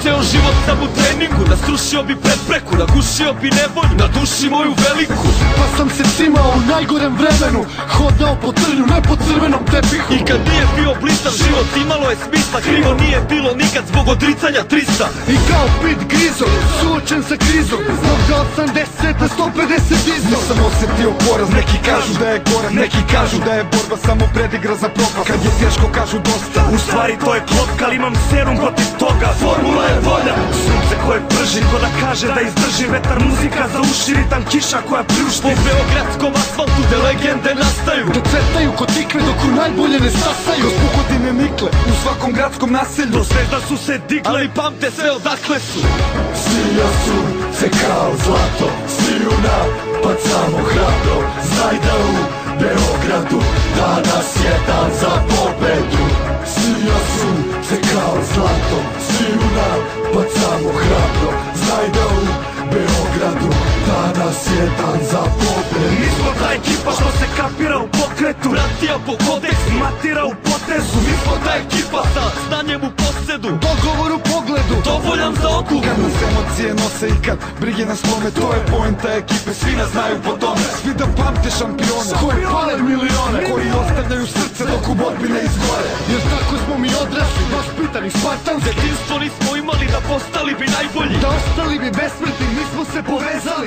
ceo život sam u treningu, da srušio bi prepreku, nagušio bi nevolju, na duši moju veliku. Pa sam se cimao u najgorem vremenu, hodao po trnju, ne po crvenom tepihu. I kad nije bio blistav život, imalo je smisla, krivo nije bilo nikad zbog odricanja 300. I kao Pit Grizo, suočen sa krizom, zbog da 80 na 150 izno. Nisam osetio poraz, neki kažu da je gorak, neki kažu da je borba samo predigra za propast. Kad je teško kažu dosta, u stvari to je klopka, ali imam serum protiv toga. Formula je volja, sunce koje prži, ko da kaže da izdrži. Vetar, muzika za uši, ritam, kiša koja pljušti. Po beogradskom asfaltu gde legende nastaju, da cvetaju ko tikve dok u najbolje ne stasaju. Kroz pukodine nikle, u svakom gradskom naselju. Do zvezda su se digle, ali pamte sve odakle su. Svija sunce kao zlato, sviju napad samo hrabro. Znaj da u Beogradu danas je dan za pobedu. Svija sunce kao zlato, sviju napad samo hrabro. Znaj da u Beogradu danas je dan za pobedu. Mi smo ta ekipa što se kapira u pokretu, Bratija po kodeksu, matira u potezu. mi smo ta ekipa sa znanjem u posedu, dogovor u pogledu, dovoljan za odluku. Kad nas emocije nose i kad brige nas lome, to je poenta ekipe, svi nas znaju po tome. Svi da pamte šampione, koje pale milione, koji ostavljaju srce dok u borbi ne izgore. jer tako smo mi odrasli, vaspitani, spartanski. Detinstvo nismo imali da postali bi najbolji, Da ostali bi besmrtni, mi smo se povezali.